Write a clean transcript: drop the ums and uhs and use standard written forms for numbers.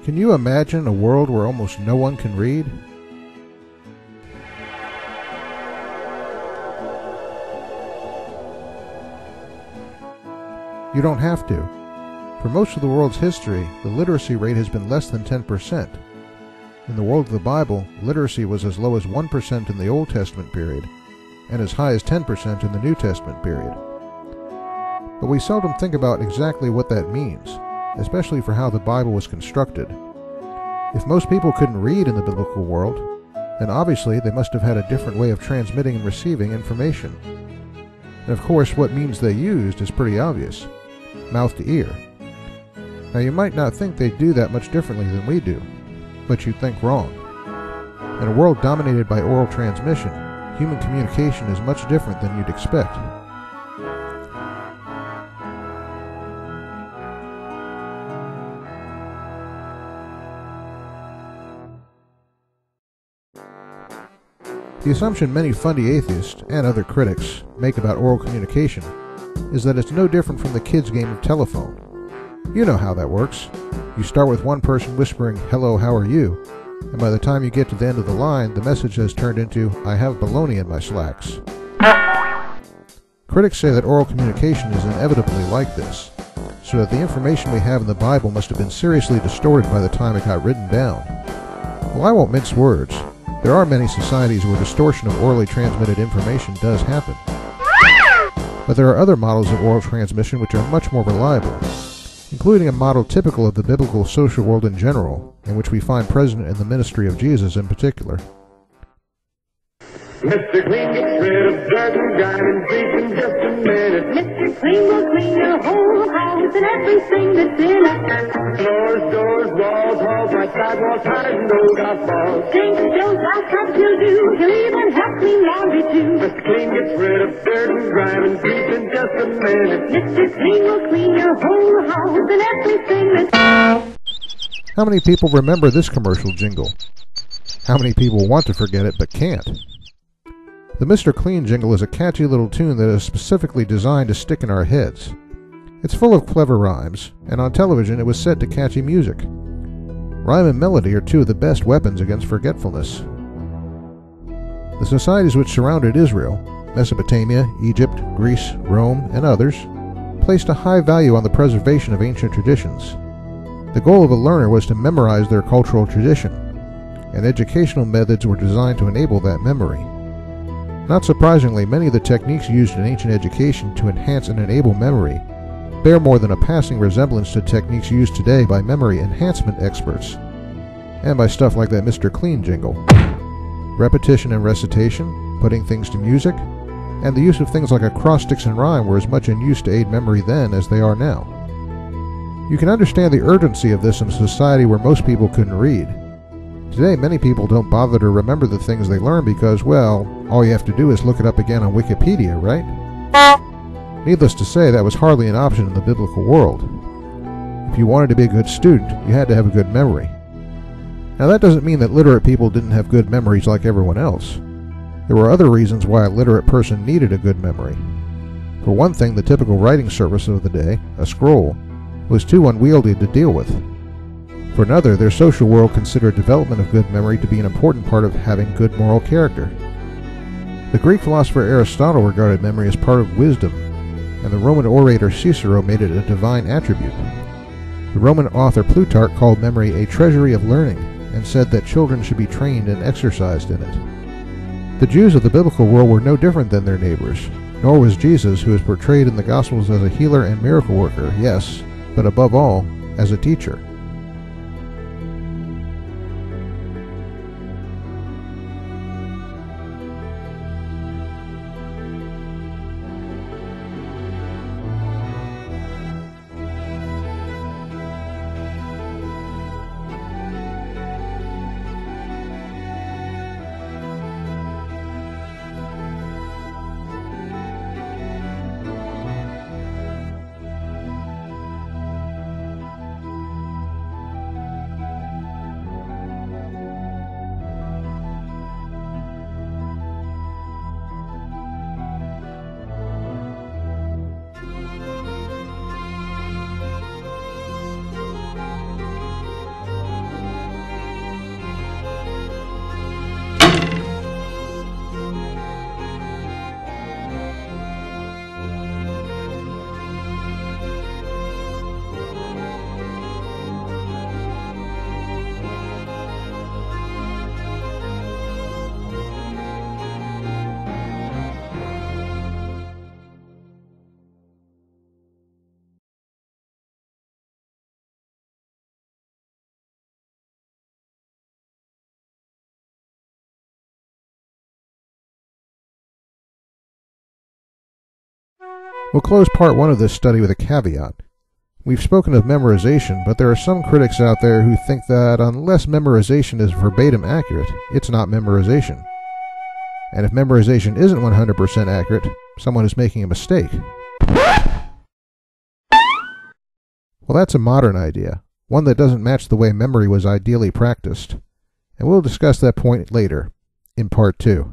Can you imagine a world where almost no one can read? You don't have to. For most of the world's history, the literacy rate has been less than 10%. In the world of the Bible, literacy was as low as 1% in the Old Testament period, and as high as 10% in the New Testament period. But we seldom think about exactly what that means, especially for how the Bible was constructed. If most people couldn't read in the biblical world, then obviously they must have had a different way of transmitting and receiving information. And of course, what means they used is pretty obvious: mouth to ear. Now, you might not think they do that much differently than we do, but you'd think wrong. In a world dominated by oral transmission, human communication is much different than you'd expect. The assumption many fundy atheists and other critics make about oral communication is that it's no different from the kids' game of telephone. You know how that works. You start with one person whispering, "Hello, how are you?" and by the time you get to the end of the line, the message has turned into, "I have bologna in my slacks." Critics say that oral communication is inevitably like this, so that the information we have in the Bible must have been seriously distorted by the time it got written down. Well, I won't mince words. There are many societies where distortion of orally transmitted information does happen. But there are other models of oral transmission which are much more reliable, including a model typical of the biblical social world in general, and which we find present in the ministry of Jesus in particular. Mr. Clean gets rid of dirt and grime and grease in just a minute. Mr. Clean will clean your whole house and everything that's in it. Floors, doors, walls, halls, my sidewalks, high and old balls. Sinks, stoves, bathtubs he'll do. He'll even help clean laundry too. Mr. Clean gets rid of dirt and grime and grease in just a minute. Mr. Clean will clean your whole house and everything that's... How many people remember this commercial jingle? How many people want to forget it but can't? The Mr. Clean jingle is a catchy little tune that is specifically designed to stick in our heads. It's full of clever rhymes, and on television it was set to catchy music. Rhyme and melody are two of the best weapons against forgetfulness. The societies which surrounded Israel, Mesopotamia, Egypt, Greece, Rome, and others, placed a high value on the preservation of ancient traditions. The goal of a learner was to memorize their cultural tradition, and educational methods were designed to enable that memory. Not surprisingly, many of the techniques used in ancient education to enhance and enable memory bear more than a passing resemblance to techniques used today by memory enhancement experts, and by stuff like that Mr. Clean jingle. Repetition and recitation, putting things to music, and the use of things like acrostics and rhyme were as much in use to aid memory then as they are now. You can understand the urgency of this in a society where most people couldn't read. Today, many people don't bother to remember the things they learn because, well, all you have to do is look it up again on Wikipedia, right? Needless to say, that was hardly an option in the biblical world. If you wanted to be a good student, you had to have a good memory. Now, that doesn't mean that literate people didn't have good memories like everyone else. There were other reasons why a literate person needed a good memory. For one thing, the typical writing service of the day, a scroll, was too unwieldy to deal with. For another, their social world considered development of good memory to be an important part of having good moral character. The Greek philosopher Aristotle regarded memory as part of wisdom, and the Roman orator Cicero made it a divine attribute. The Roman author Plutarch called memory a treasury of learning, and said that children should be trained and exercised in it. The Jews of the biblical world were no different than their neighbors, nor was Jesus, who is portrayed in the Gospels as a healer and miracle worker, yes, but above all, as a teacher. We'll close part 1 of this study with a caveat. We've spoken of memorization, but there are some critics out there who think that unless memorization is verbatim accurate, it's not memorization. And if memorization isn't 100% accurate, someone is making a mistake. Well, that's a modern idea, one that doesn't match the way memory was ideally practiced. And we'll discuss that point later, in part 2.